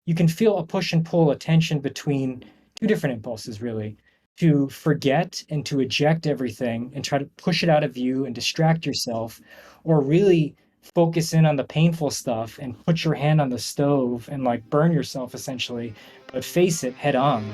you can feel a push and pull, a tension between two different impulses, really, to forget and to eject everything and try to push it out of you and distract yourself, or really focus in on the painful stuff and put your hand on the stove and like burn yourself essentially, but face it head on.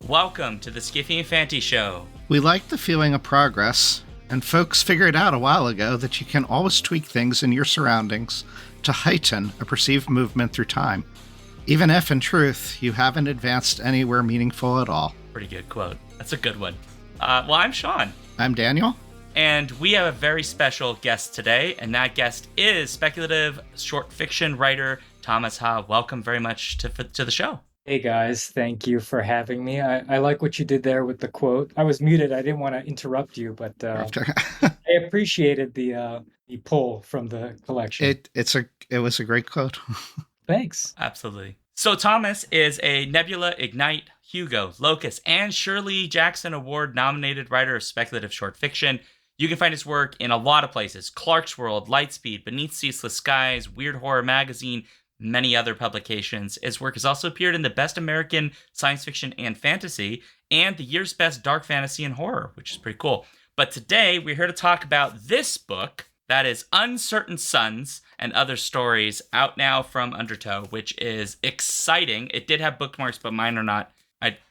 Welcome to the Skiffy and Fanty Show. We like the feeling of progress, and folks figured out a while ago that you can always tweak things in your surroundings to heighten a perceived movement through time, even if, in truth, you haven't advanced anywhere meaningful at all. Pretty good quote. That's a good one. Well, I'm Sean. I'm Daniel. And we have a very special guest today, and that guest is speculative short fiction writer Thomas Ha. Welcome very much to the show. Hey guys, thank you for having me. I like what you did there with the quote. I was muted. I didn't want to interrupt you, but I appreciated the pull from the collection. It was a great quote. Thanks. Absolutely. So Thomas is a Nebula, Ignite, Hugo, Locus, and Shirley Jackson Award nominated writer of speculative short fiction. You can find his work in a lot of places: Clarkesworld, Lightspeed, Beneath Ceaseless Skies, Weird Horror Magazine, many other publications. His work has also appeared in the Best American Science Fiction and Fantasy and the Year's Best Dark Fantasy and Horror, which is pretty cool. But today we're here to talk about this book, that is Uncertain Suns and Other Stories, out now from Undertow, which is exciting. It did have bookmarks, but mine are not.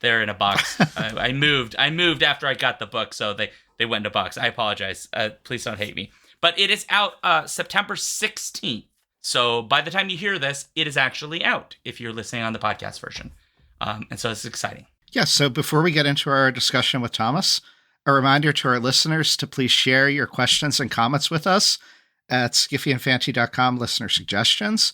They're in a box. I moved after I got the book, so they went in a box. I apologize. Please don't hate me. But it is out September 16th. So by the time you hear this, it is actually out if you're listening on the podcast version. And so it's exciting. Yeah, so before we get into our discussion with Thomas, a reminder to our listeners to please share your questions and comments with us at skiffyandfanty.com listener suggestions.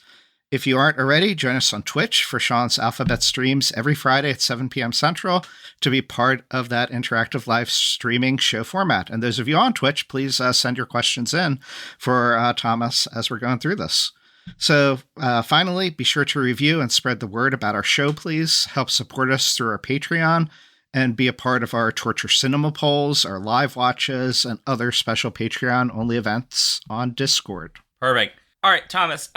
If you aren't already, join us on Twitch for Sean's Alphabet streams every Friday at 7 p.m. Central to be part of that interactive live streaming show format. And those of you on Twitch, please send your questions in for Thomas as we're going through this. So finally, be sure to review and spread the word about our show, please. Help support us through our Patreon and be a part of our Torture Cinema polls, our live watches, and other special Patreon-only events on Discord. Perfect. All right, Thomas,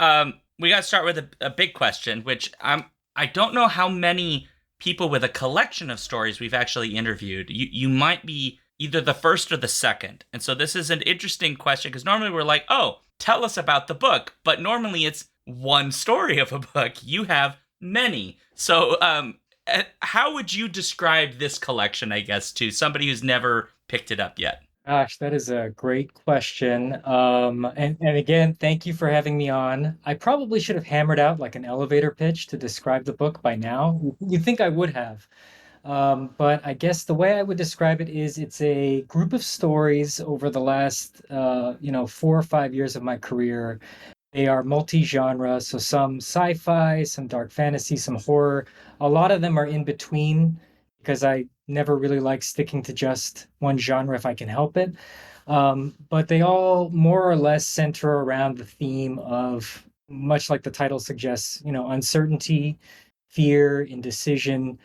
we got to start with a big question, which I don't know how many people with a collection of stories we've actually interviewed. You might be either the first or the second. And so this is an interesting question because normally we're like, oh, tell us about the book. But normally it's one story of a book. You have many. So how would you describe this collection, I guess, to somebody who's never picked it up yet? Gosh, that is a great question. And again, thank you for having me on. I probably should have hammered out like an elevator pitch to describe the book by now. You'd think I would have. But I guess the way I would describe it is it's a group of stories over the last, 4 or 5 years of my career. They are multi-genre, so some sci-fi, some dark fantasy, some horror. A lot of them are in between because I never really like sticking to just one genre if I can help it. But they all more or less center around the theme of, much like the title suggests, uncertainty, fear, indecision,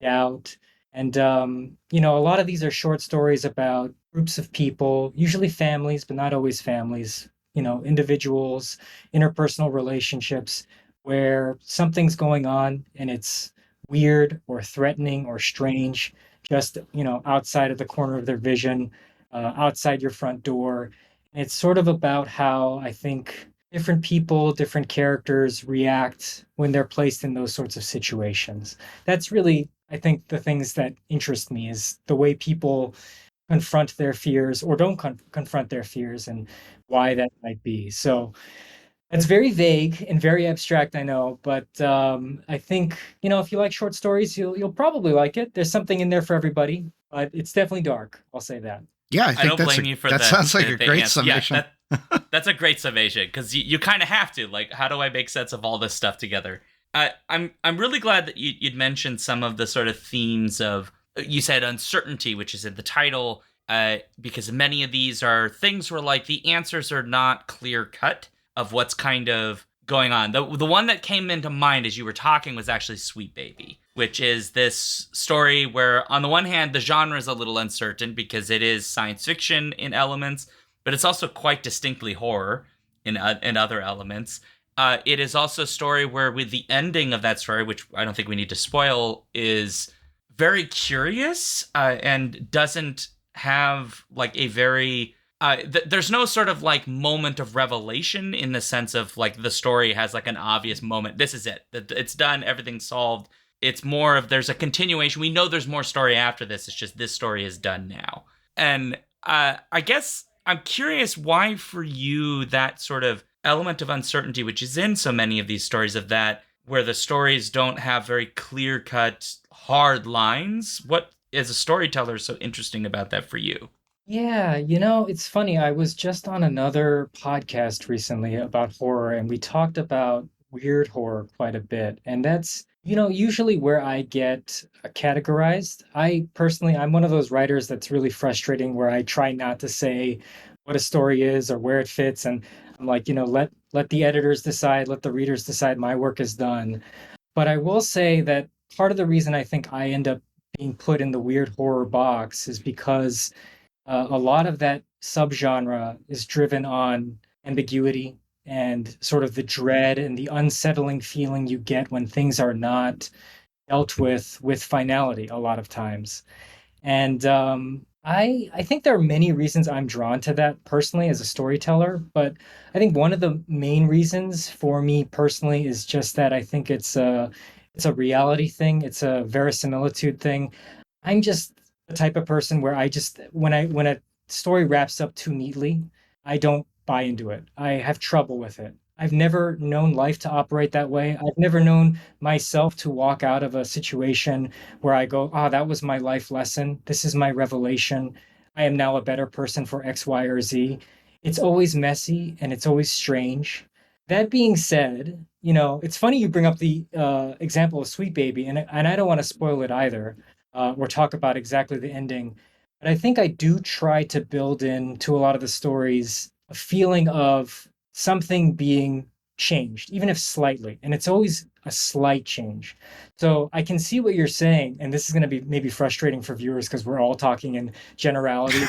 doubt. And, a lot of these are short stories about groups of people, usually families, but not always families, individuals, interpersonal relationships where something's going on and it's weird or threatening or strange, just, outside of the corner of their vision, outside your front door. And it's sort of about how I think different people, different characters react when they're placed in those sorts of situations. That's really, I think, the things that interest me is the way people confront their fears or don't confront their fears and why that might be. So it's very vague and very abstract, I know, but I think, if you like short stories, you'll probably like it. There's something in there for everybody, but it's definitely dark. I'll say that. Yeah, I think don't blame you for that. Sounds like a great summation. Yeah, that's a great summation because you kind of have to. Like, how do I make sense of all this stuff together? I'm really glad that you'd mentioned some of the sort of themes of you said uncertainty, which is in the title, because many of these are things where like the answers are not clear cut of what's kind of going on. The one that came into mind as you were talking was actually Sweet Baby, which is this story where on the one hand the genre is a little uncertain because it is science fiction in elements, but it's also quite distinctly horror in other elements. It is also a story where with the ending of that story, which I don't think we need to spoil, is very curious and doesn't have like a very there's no sort of like moment of revelation in the sense of like the story has like an obvious moment. This is it. It's done. Everything's solved. It's more of there's a continuation. We know there's more story after this. It's just this story is done now. And I guess I'm curious why for you that sort of element of uncertainty, which is in so many of these stories of that, where the stories don't have very clear cut, hard lines. What as a storyteller is so interesting about that for you? Yeah, it's funny. I was just on another podcast recently about horror, and we talked about weird horror quite a bit. And that's, usually where I get categorized. I'm one of those writers that's really frustrating where I try not to say what a story is or where it fits. And I'm like, let the editors decide, let the readers decide my work is done. But I will say that part of the reason I think I end up being put in the weird horror box is because a lot of that subgenre is driven on ambiguity and sort of the dread and the unsettling feeling you get when things are not dealt with finality a lot of times. And I think there are many reasons I'm drawn to that personally as a storyteller, but I think one of the main reasons for me personally is just that I think it's a reality thing, it's a verisimilitude thing. I'm just the type of person where I just when a story wraps up too neatly, I don't buy into it. I have trouble with it. I've never known life to operate that way. I've never known myself to walk out of a situation where I go, "Ah, that was my life lesson. This is my revelation. I am now a better person for X, Y, or Z." It's always messy and it's always strange. That being said, it's funny you bring up the example of Sweet Baby, and I don't want to spoil it either or talk about exactly the ending. But I think I do try to build into a lot of the stories a feeling of something being changed, even if slightly. And it's always a slight change. So I can see what you're saying. And this is going to be maybe frustrating for viewers because we're all talking in generalities.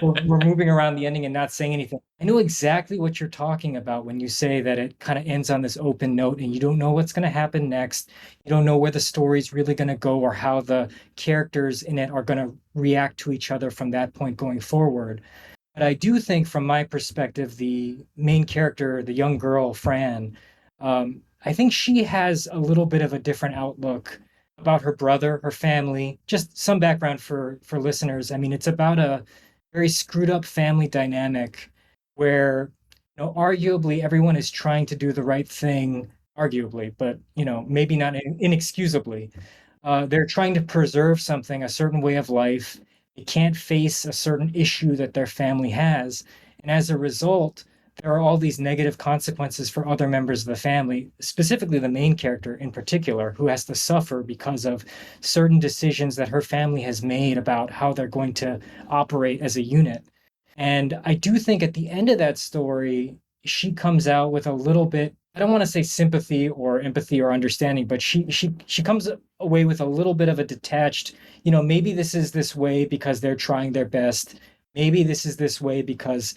We're moving around the ending and not saying anything. I know exactly what you're talking about when you say that it kind of ends on this open note and you don't know what's going to happen next. You don't know where the story's really going to go or how the characters in it are going to react to each other from that point going forward. But I do think, from my perspective, the main character, the young girl, Fran, I think she has a little bit of a different outlook about her brother, her family. Just some background for listeners. I mean, it's about a very screwed up family dynamic where, arguably everyone is trying to do the right thing, arguably, but maybe not inexcusably. They're trying to preserve something, a certain way of life. They can't face a certain issue that their family has. And as a result, there are all these negative consequences for other members of the family, specifically the main character in particular, who has to suffer because of certain decisions that her family has made about how they're going to operate as a unit. And I do think at the end of that story, she comes out with a little bit, I don't want to say sympathy or empathy or understanding, but she comes away with a little bit of a detached, maybe this is this way because they're trying their best. Maybe this is this way because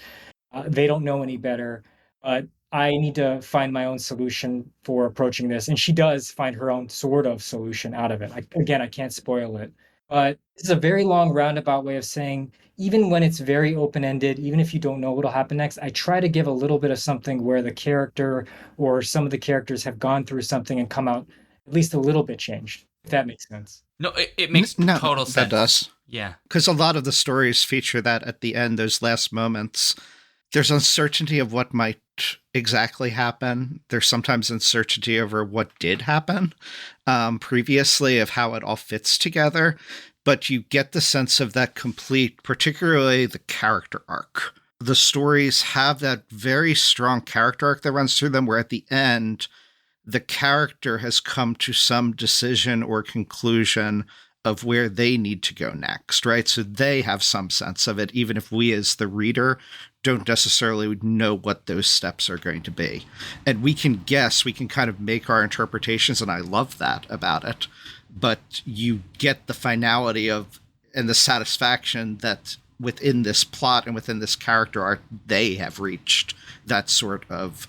they don't know any better. But I need to find my own solution for approaching this. And she does find her own sort of solution out of it. Again, I can't spoil it. But it's a very long roundabout way of saying, even when it's very open-ended, even if you don't know what'll happen next, I try to give a little bit of something where the character or some of the characters have gone through something and come out at least a little bit changed, if that makes sense. No, it makes No, total sense. that does. Yeah. Because a lot of the stories feature that at the end, those last moments. There's uncertainty of what might exactly happen. There's sometimes uncertainty over what did happen previously, of how it all fits together. But you get the sense of that complete, particularly the character arc. The stories have that very strong character arc that runs through them, where at the end, the character has come to some decision or conclusion of where they need to go next, right? So they have some sense of it, even if we as the reader don't necessarily know what those steps are going to be. And we can guess, we can kind of make our interpretations, and I love that about it. But you get the finality of and the satisfaction that within this plot and within this character arc, they have reached that sort of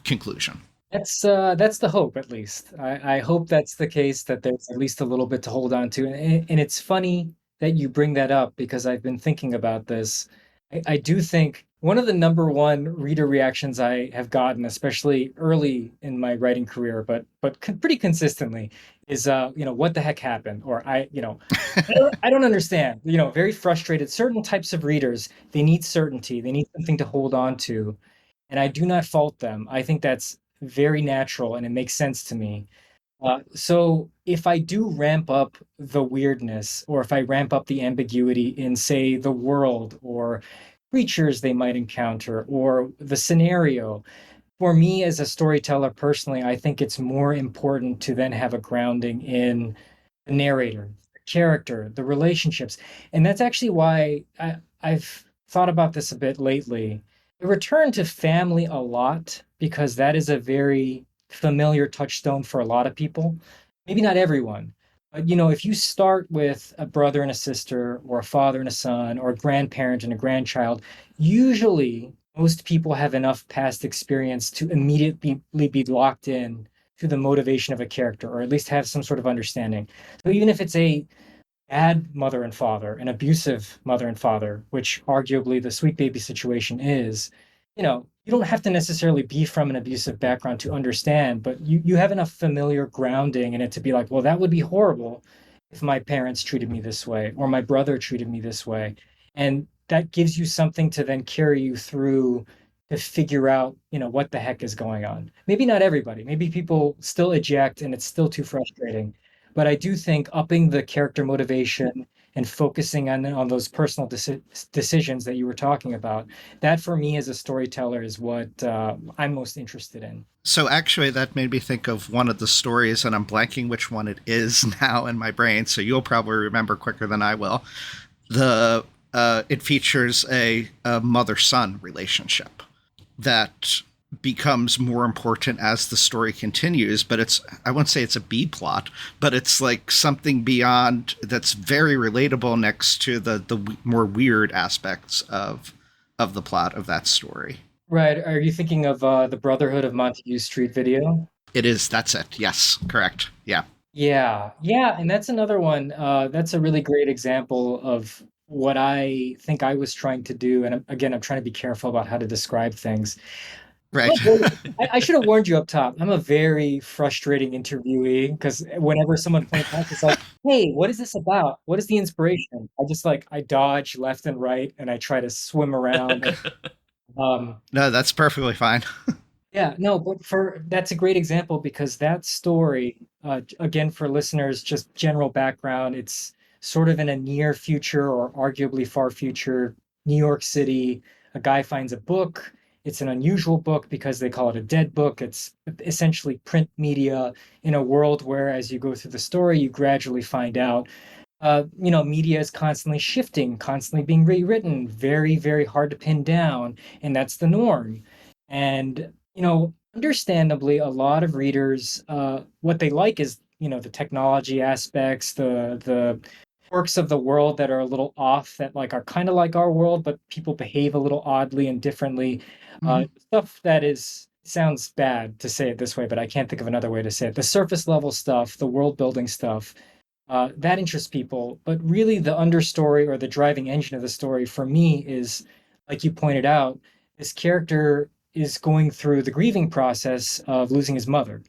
conclusion. That's the hope, at least. I hope that's the case, that there's at least a little bit to hold on to. And it's funny that you bring that up because I've been thinking about this. I do think one of the number one reader reactions I have gotten, especially early in my writing career, but pretty consistently, is what the heck happened? Or I don't understand. Very frustrated. Certain types of readers, they need certainty. They need something to hold on to. And I do not fault them. I think that's very natural and it makes sense to me. So if I do ramp up the weirdness, or if I ramp up the ambiguity in, say, the world or creatures they might encounter or the scenario, for me as a storyteller personally, I think it's more important to then have a grounding in the narrator, the character, the relationships. And that's actually why I've thought about this a bit lately. I return to family a lot because that is a very familiar touchstone for a lot of people. Maybe not everyone, but if you start with a brother and a sister, or a father and a son, or a grandparent and a grandchild, usually most people have enough past experience to immediately be locked in to the motivation of a character, or at least have some sort of understanding. So even if it's a bad mother and father, an abusive mother and father, which arguably the Sweet Baby situation is, you don't have to necessarily be from an abusive background to understand, but you have enough familiar grounding in it to be like, well, that would be horrible if my parents treated me this way, or my brother treated me this way. And that gives you something to then carry you through to figure out, what the heck is going on. Maybe not everybody. Maybe people still eject and it's still too frustrating. But I do think upping the character motivation and focusing on those personal decisions that you were talking about, that for me as a storyteller is what I'm most interested in. So actually, that made me think of one of the stories, and I'm blanking which one it is now in my brain. So you'll probably remember quicker than I will. The It features a mother-son relationship that becomes more important as the story continues, but I wouldn't say it's a B plot, but it's like something beyond that's very relatable next to the more weird aspects of the plot of that story. Right. Are you thinking of the Brotherhood of Montague Street video? It is. That's it. Yes, correct. Yeah. Yeah. Yeah. And that's another one. That's a really great example of what I think I was trying to do. And again, I'm trying to be careful about how to describe things. Right. I should have warned you up top. I'm a very frustrating interviewee because whenever someone points out, it's like, hey, what is this about? What is the inspiration? I dodge left and right and I try to swim around. Um, No, that's perfectly fine. yeah, no, but that's a great example because that story, again, for listeners, just general background, it's sort of in a near future or arguably far future New York City. A guy finds a book. It's an unusual book because they call it a dead book. It's essentially print media in a world where, as you go through the story, you gradually find out, media is constantly shifting, constantly being rewritten, very, very hard to pin down, and that's the norm. And understandably, a lot of readers, what they like is, the technology aspects, the quirks of the world that are a little off, that like are kind of like our world, but people behave a little oddly and differently. Mhm. Stuff that is sounds bad to say it this way, but I can't think of another way to say it. The surface level stuff, the world building stuff, that interests people. But really, the understory or the driving engine of the story for me is, like you pointed out, this character is going through the grieving process of losing his mother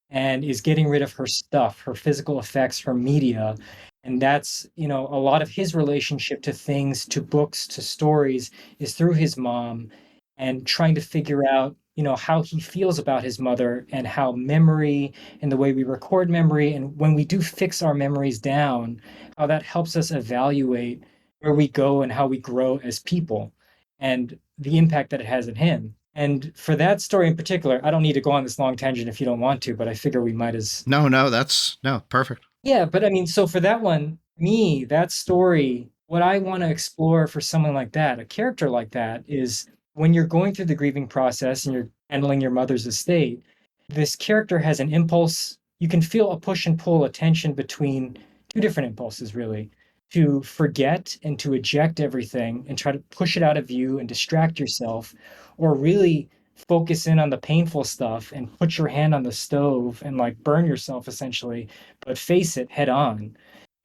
and is getting rid of her stuff, her physical effects, her media. And that's, a lot of his relationship to things, to books, to stories is through his mom, and trying to figure out, how he feels about his mother, and how memory and the way we record memory, and when we do fix our memories down, how that helps us evaluate where we go and how we grow as people, and the impact that it has on him. And for that story in particular, I don't need to go on this long tangent if you don't want to, but I figure we might as. No, that's no perfect. Yeah, but I mean, so for that one, Me, that story, what I want to explore for someone like that, a character like that, is when you're going through the grieving process and you're handling your mother's estate, this character has an impulse. You can feel a push and pull, a tension between two different impulses, really, to forget and to eject everything and try to push it out of you and distract yourself, or really focus in on the painful stuff and put your hand on the stove and like burn yourself essentially, but face it head on.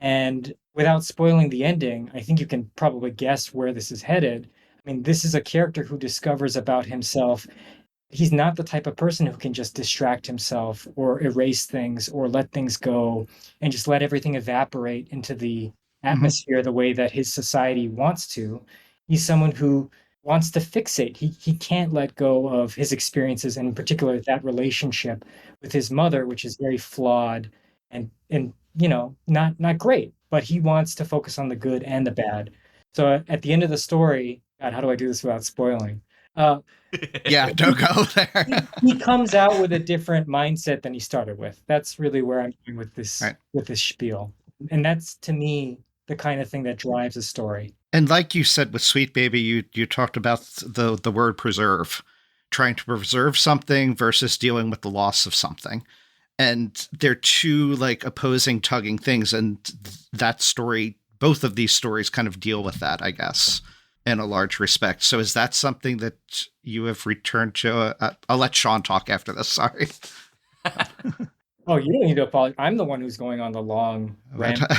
And without spoiling the ending, I think you can probably guess where this is headed. I mean, this is a character who discovers about himself he's not the type of person who can just distract himself or erase things or let things go and just let everything evaporate into the Hmm. atmosphere the way that his society wants to. He's someone who wants to fixate. He can't let go of his experiences, and in particular that relationship with his mother, which is very flawed and not great. But he wants to focus on the good and the bad. So at the end of the story, God, how do I do this without spoiling? Uh, Yeah, don't go there. he comes out with a different mindset than he started with. That's really where I'm going Right. with this spiel. And that's to me the kind of thing that drives a story. And like you said with Sweet Baby, you talked about the word preserve, trying to preserve something versus dealing with the loss of something. And they're two like opposing tugging things, and that story, both of these stories kind of deal with that, I guess, in a large respect. So is that something that you have returned to? I'll let Sean talk after this. Sorry. Oh, you don't need to apologize. I'm the one who's going on the long But, rant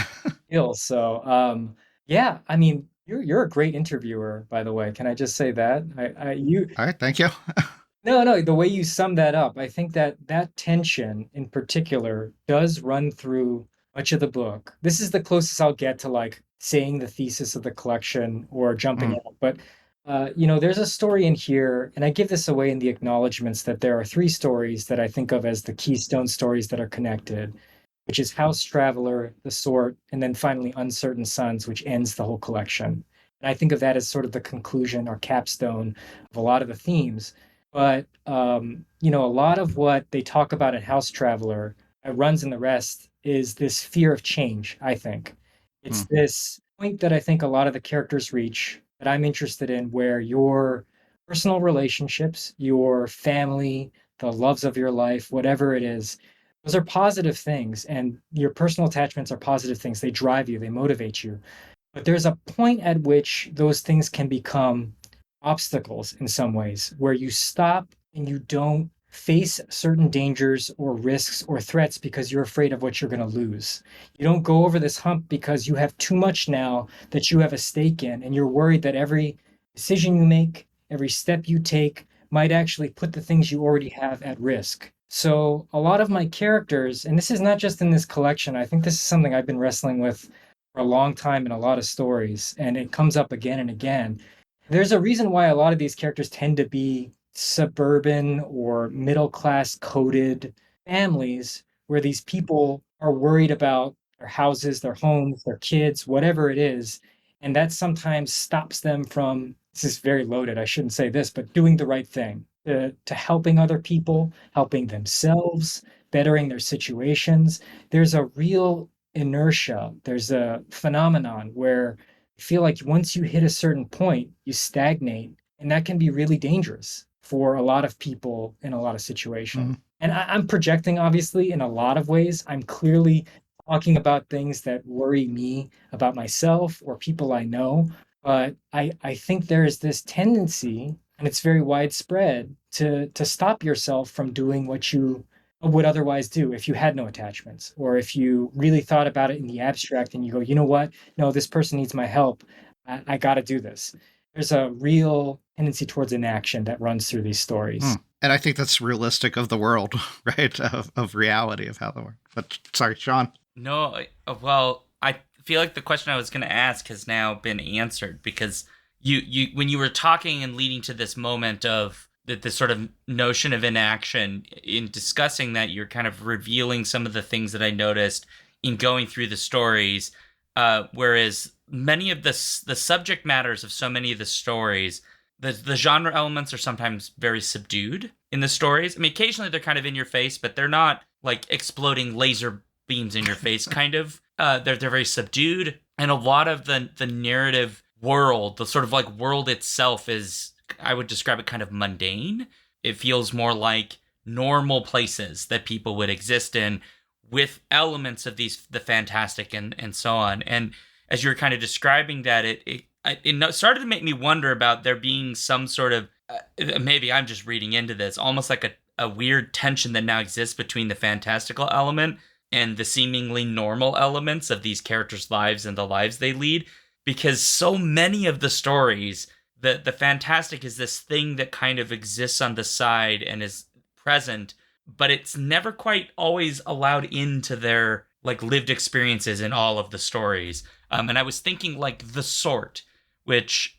spiel. So yeah, I mean, you're a great interviewer, by the way. Can I just say that? I you all right, thank you. No, the way you sum that up, I think that that tension in particular does run through much of the book. This is the closest I'll get to like saying the thesis of the collection or jumping Mm, out. But there's a story in here, and I give this away in the acknowledgments that there are three stories that I think of as the keystone stories that are connected, which is House Traveler, The Sort, and then finally Uncertain Suns, which ends the whole collection. And I think of that as sort of the conclusion or capstone of a lot of the themes. But a lot of what they talk about in House Traveler, runs in the rest, is this fear of change, I think. It's mm, this point that I think a lot of the characters reach that I'm interested in, where your personal relationships, your family, the loves of your life, whatever it is, those are positive things. And your personal attachments are positive things. They drive you, they motivate you. But there's a point at which those things can become obstacles in some ways, where you stop and you don't face certain dangers or risks or threats because you're afraid of what you're going to lose. You don't go over this hump because you have too much now that you have a stake in, and you're worried that every decision you make, every step you take might actually put the things you already have at risk. So, a lot of my characters, and this is not just in this collection, I think this is something I've been wrestling with for a long time in a lot of stories, and it comes up again and again. There's a reason why a lot of these characters tend to be suburban or middle class coded families, where these people are worried about their houses, their homes, their kids, whatever it is. And that sometimes stops them from, this is very loaded, I shouldn't say this, but doing the right thing, to helping other people, helping themselves, bettering their situations. There's a real inertia, there's a phenomenon where I feel like once you hit a certain point, you stagnate, and that can be really dangerous for a lot of people in a lot of situations. mm. And I'm projecting, obviously, in a lot of ways. I'm clearly talking about things that worry me about myself or people I know. But I think there is this tendency, and it's very widespread, to stop yourself from doing what you would otherwise do if you had no attachments, or if you really thought about it in the abstract and you go, you know what? No, this person needs my help. I got to do this. There's a real tendency towards inaction that runs through these stories. And I think that's realistic of the world, right? Of reality of how the world. But sorry, Sean. No, well, I feel like the question I was going to ask has now been answered because you when you were talking and leading to this moment of this sort of notion of inaction in discussing that, you're kind of revealing some of the things that I noticed in going through the stories. Whereas many of the subject matters of so many of the stories, the genre elements are sometimes very subdued in the stories. I mean, occasionally they're kind of in your face, but they're not like exploding laser beams in your face kind of they're very subdued, and a lot of the narrative world, the sort of like world itself, is, I would describe it, kind of mundane. It feels more like normal places that people would exist in, with elements of the fantastic and so on. And as you were kind of describing that, it started to make me wonder about there being some sort of, maybe I'm just reading into this, almost like a weird tension that now exists between the fantastical element and the seemingly normal elements of these characters' lives and the lives they lead. Because so many of the stories, the fantastic is this thing that kind of exists on the side and is present, but it's never quite always allowed into their like lived experiences in all of the stories. And I was thinking like The Sort, which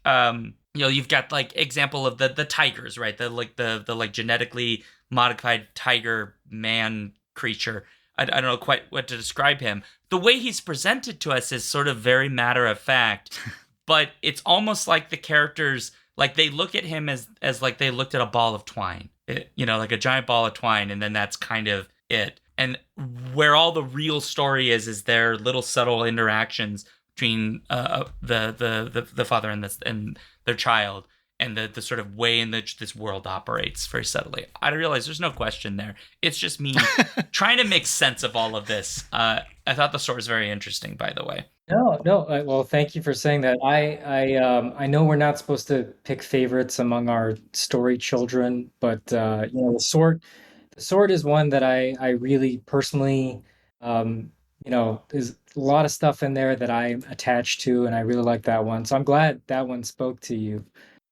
you've got like example of the tigers, right? The like genetically modified tiger man creature. I don't know quite what to describe him. The way he's presented to us is sort of very matter of fact, but it's almost like the characters, like they look at him as like they looked at a ball of twine, like a giant ball of twine, and then that's kind of it. And where all the real story is their little subtle interactions between the father and their child, and the sort of way in which this world operates very subtly. I realize there's no question there. It's just me trying to make sense of all of this. I thought The Sort was very interesting, by the way. No. Well, thank you for saying that. I know we're not supposed to pick favorites among our story children, but the sword is one that I really personally, there's a lot of stuff in there that I'm attached to, and I really like that one. So I'm glad that one spoke to you.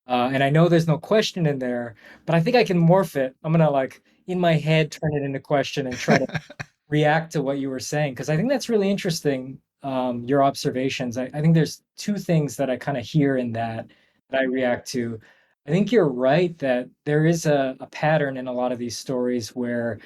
And I know there's no question in there, but I think I can morph it. I'm gonna like in my head turn it into question and try to react to what you were saying because I think that's really interesting. Your observations. I think there's two things that I kind of hear in that I react to. I think you're right that there is a pattern in a lot of these stories where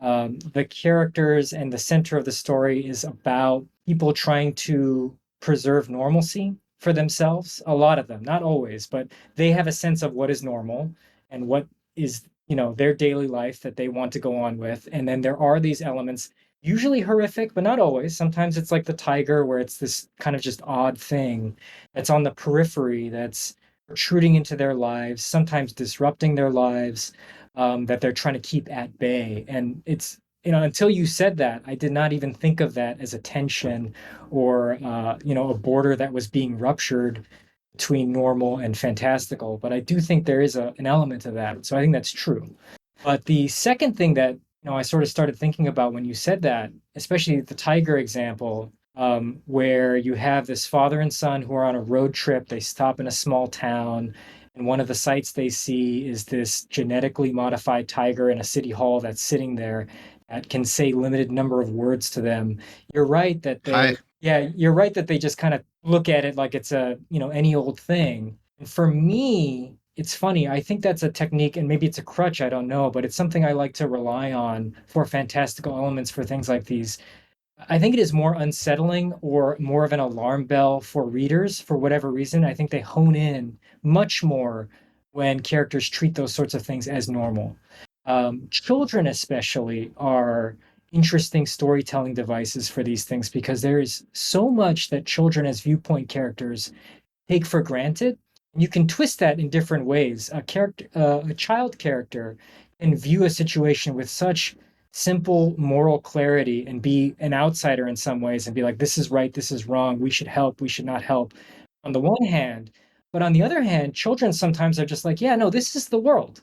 the characters and the center of the story is about people trying to preserve normalcy for themselves. A lot of them, not always, but they have a sense of what is normal and what is, their daily life that they want to go on with. And then there are these elements, usually horrific, but not always. Sometimes it's like the tiger, where it's this kind of just odd thing that's on the periphery that's protruding into their lives, sometimes disrupting their lives, that they're trying to keep at bay. And it's, until you said that, I did not even think of that as a tension or, a border that was being ruptured between normal and fantastical. But I do think there is an element of that. So I think that's true. But the second thing that I sort of started thinking about when you said that, especially the tiger example, where you have this father and son who are on a road trip. They stop in a small town, and one of the sights they see is this genetically modified tiger in a city hall that's sitting there that can say limited number of words to them. You're right that Hi. you're right that they just kind of look at it like it's a, any old thing. And for me, it's funny. I think that's a technique, and maybe it's a crutch, I don't know, but it's something I like to rely on for fantastical elements for things like these. I think it is more unsettling or more of an alarm bell for readers for whatever reason. I think they hone in much more when characters treat those sorts of things as normal. Children, especially, are interesting storytelling devices for these things because there is so much that children, as viewpoint characters, take for granted. You can twist that in different ways. A child character, can view a situation with such simple moral clarity and be an outsider in some ways and be like, this is right, this is wrong, we should help, we should not help, on the one hand. But on the other hand, children sometimes are just like, yeah, no, this is the world.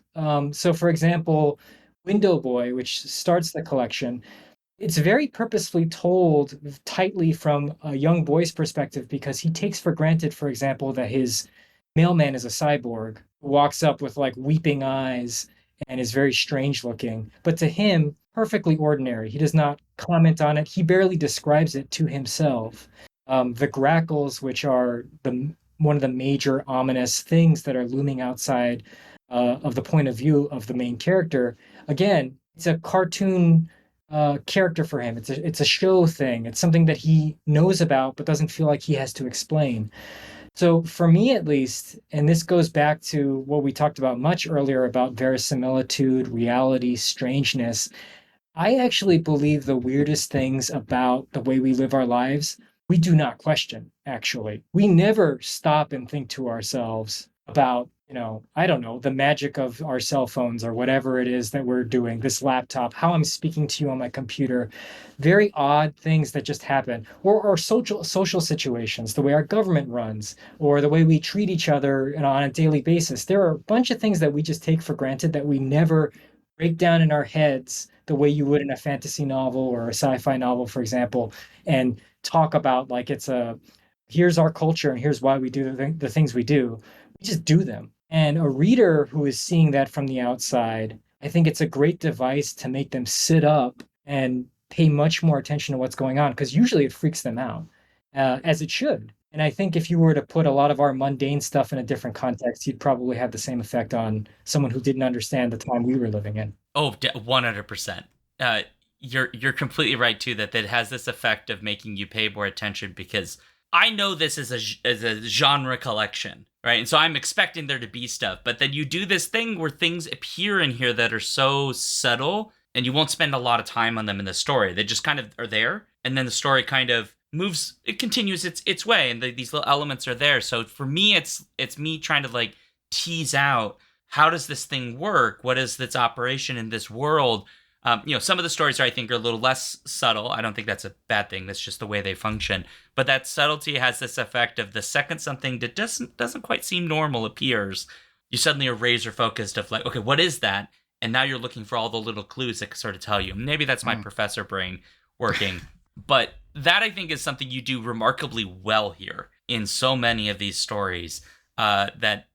So, for example, Window Boy, which starts the collection, it's very purposefully told tightly from a young boy's perspective because he takes for granted, for example, that his mailman is a cyborg who walks up with like weeping eyes and is very strange looking. But to him, perfectly ordinary. He does not comment on it. He barely describes it to himself. The grackles, which are the one of the major ominous things that are looming outside of the point of view of the main character. Again, it's a cartoon character for him. It's a show thing. It's something that he knows about but doesn't feel like he has to explain. So for me at least, and this goes back to what we talked about much earlier about verisimilitude, reality, strangeness, I actually believe the weirdest things about the way we live our lives, we do not question, actually. We never stop and think to ourselves about, I don't know, the magic of our cell phones or whatever it is that we're doing, this laptop, how I'm speaking to you on my computer. Very odd things that just happen. Or social situations, the way our government runs, or the way we treat each other, on a daily basis. There are a bunch of things that we just take for granted that we never break down in our heads the way you would in a fantasy novel or a sci-fi novel, for example, and talk about like it's a here's our culture and here's why we do the things we do. We just do them. And a reader who is seeing that from the outside, I think it's a great device to make them sit up and pay much more attention to what's going on because usually it freaks them out, as it should. And I think if you were to put a lot of our mundane stuff in a different context, you'd probably have the same effect on someone who didn't understand the time we were living in. Oh, 100%. Uh, you're completely right too that has this effect of making you pay more attention because I know this is a genre collection, right? And so I'm expecting there to be stuff, but then you do this thing where things appear in here that are so subtle and you won't spend a lot of time on them in the story. They just kind of are there, and then the story kind of moves, it continues its way, and these little elements are there. So for me, it's me trying to like tease out how does this thing work? What is its operation in this world? Some of the stories I think are a little less subtle. I don't think that's a bad thing. That's just the way they function. But that subtlety has this effect of the second something that doesn't quite seem normal appears, you suddenly are razor focused of like, okay, what is that? And now you're looking for all the little clues that can sort of tell you. Maybe that's my professor brain working. But that I think is something you do remarkably well here in so many of these stories, that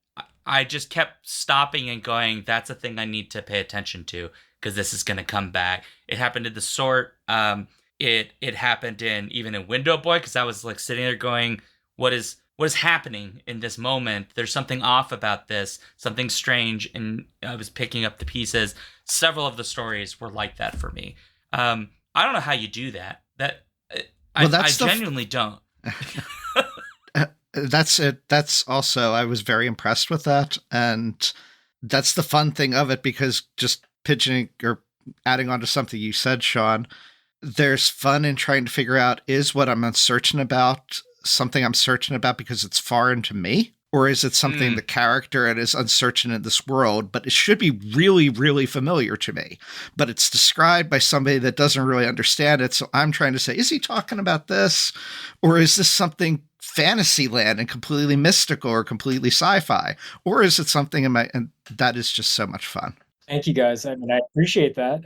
I just kept stopping and going, that's a thing I need to pay attention to because this is going to come back. It happened in The Sort. It happened even in Window Boy because I was like sitting there going, what is happening in this moment? There's something off about this, something strange, and I was picking up the pieces. Several of the stories were like that for me. I don't know how you do that. I genuinely don't. That's it. That's also, I was very impressed with that. And that's the fun thing of it, because just pigeoning or adding on to something you said, Sean, there's fun in trying to figure out, is what I'm uncertain about something I'm certain about because it's foreign to me? Or is it something the character and is uncertain in this world, but it should be really, really familiar to me? But it's described by somebody that doesn't really understand it. So I'm trying to say, is he talking about this? Or is this something fantasy land and completely mystical or completely sci-fi? Or is it something and that is just so much fun. Thank you guys. I mean, I appreciate that.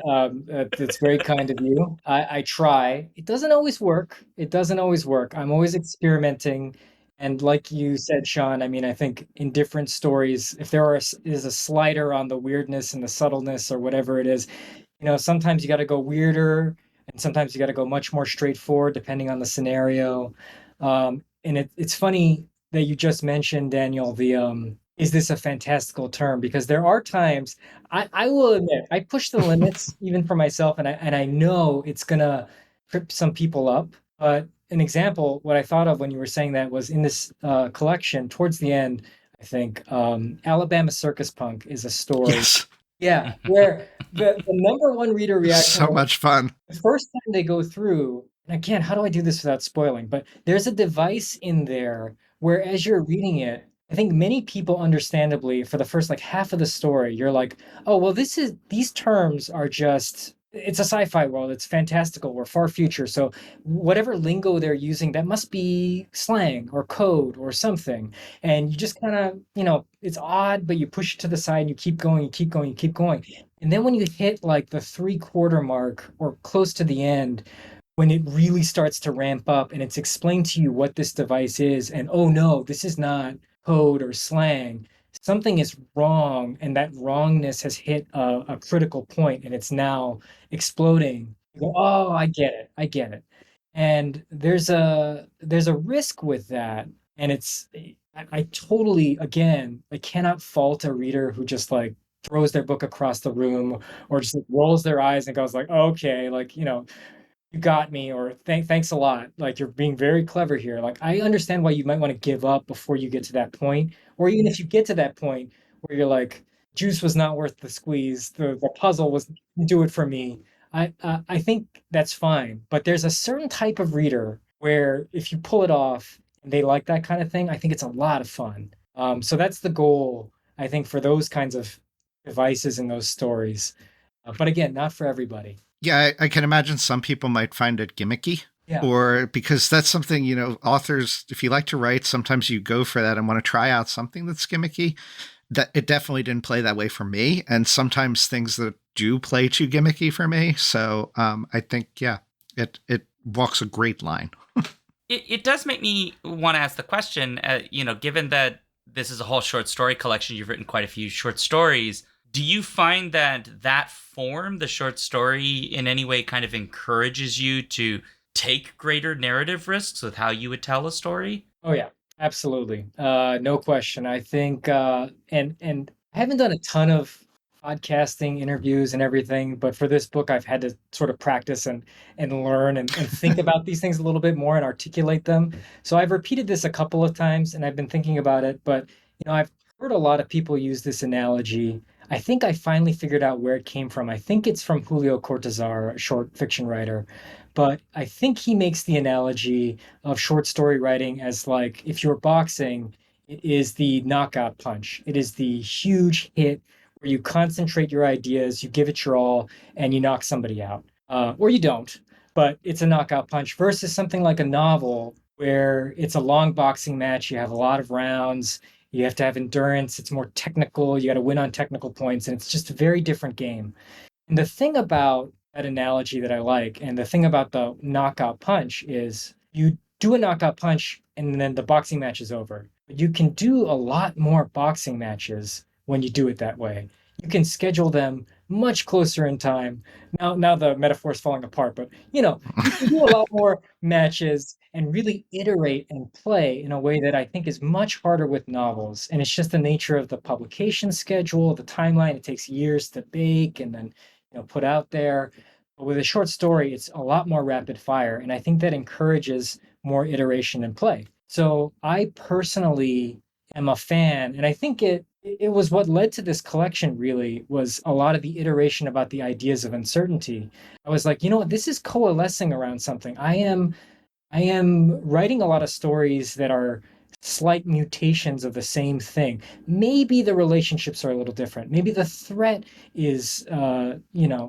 That's very kind of you. I try. It doesn't always work. It doesn't always work. I'm always experimenting. And like you said, Sean, I mean, I think in different stories, if is a slider on the weirdness and the subtleness or whatever it is, sometimes you got to go weirder and sometimes you got to go much more straightforward depending on the scenario. And it's funny that you just mentioned, Daniel, is this a fantastical term? Because there are times I will admit I push the limits even for myself, and I know it's gonna trip some people up. But an example, what I thought of when you were saying that was in this collection towards the end, I think Alabama Circus Punk is a story. Yes. Yeah, where the number one reader reaction So much fun. the first time they go through, and again, how do I do this without spoiling? But there's a device in there where as you're reading it, I think many people understandably for the first like half of the story, you're like, oh, well, these terms are just it's a sci-fi world, it's fantastical, we're far future. So whatever lingo they're using, that must be slang or code or something. And you just kind of, it's odd, but you push it to the side and you keep going, you keep going, you keep going. And then when you hit like the 3/4 mark or close to the end, when it really starts to ramp up and it's explained to you what this device is, and oh no, this is not code or slang. Something is wrong, and that wrongness has hit a critical point, and it's now exploding. You go, oh, I get it, I get it. And there's a risk with that, and I totally again I cannot fault a reader who just like throws their book across the room or just like, rolls their eyes and goes like, okay, like you got me, or thanks a lot, like you're being very clever here. Like I understand why you might want to give up before you get to that point, or even if you get to that point where you're like juice was not worth the squeeze, the puzzle was didn't do it for me. I think that's fine, but there's a certain type of reader where if you pull it off and they like that kind of thing, I think it's a lot of fun. So that's the goal, I think, for those kinds of devices and those stories. But again, not for everybody. Yeah, I can imagine some people might find it gimmicky, Yeah. or because that's something, authors, if you like to write, sometimes you go for that and want to try out something that's gimmicky. That it definitely didn't play that way for me. And sometimes things that do play too gimmicky for me. So I think, yeah, it walks a great line. It does make me want to ask the question, given that this is a whole short story collection, you've written quite a few short stories. Do you find that form, the short story, in any way kind of encourages you to take greater narrative risks with how you would tell a story? Oh yeah, absolutely. No question. I think and I haven't done a ton of podcasting interviews and everything, but for this book I've had to sort of practice and learn and think about these things a little bit more and articulate them. So I've repeated this a couple of times and I've been thinking about it, but I've heard a lot of people use this analogy. I think I finally figured out where it came from. I think it's from Julio Cortázar, a short fiction writer. But I think he makes the analogy of short story writing as like if you're boxing, it is the knockout punch. It is the huge hit where you concentrate your ideas, you give it your all, and you knock somebody out. Or you don't, but it's a knockout punch versus something like a novel where it's a long boxing match. You have a lot of rounds. You have to have endurance. It's more technical. You got to win on technical points, and it's just a very different game. And the thing about that analogy that I like, and the thing about the knockout punch is you do a knockout punch and then the boxing match is over. But you can do a lot more boxing matches when you do it that way. You can schedule them much closer in time. Now the metaphor is falling apart, but you can do a lot more matches and really iterate and play in a way that I think is much harder with novels. And it's just the nature of the publication schedule, the timeline. It takes years to bake and then put out there. But with a short story, it's a lot more rapid fire, and I think that encourages more iteration and play. So I personally am a fan, and I think it was what led to this collection really was a lot of the iteration about the ideas of uncertainty. I was like, what, this is coalescing around something. I am writing a lot of stories that are slight mutations of the same thing. Maybe the relationships are a little different. Maybe the threat is,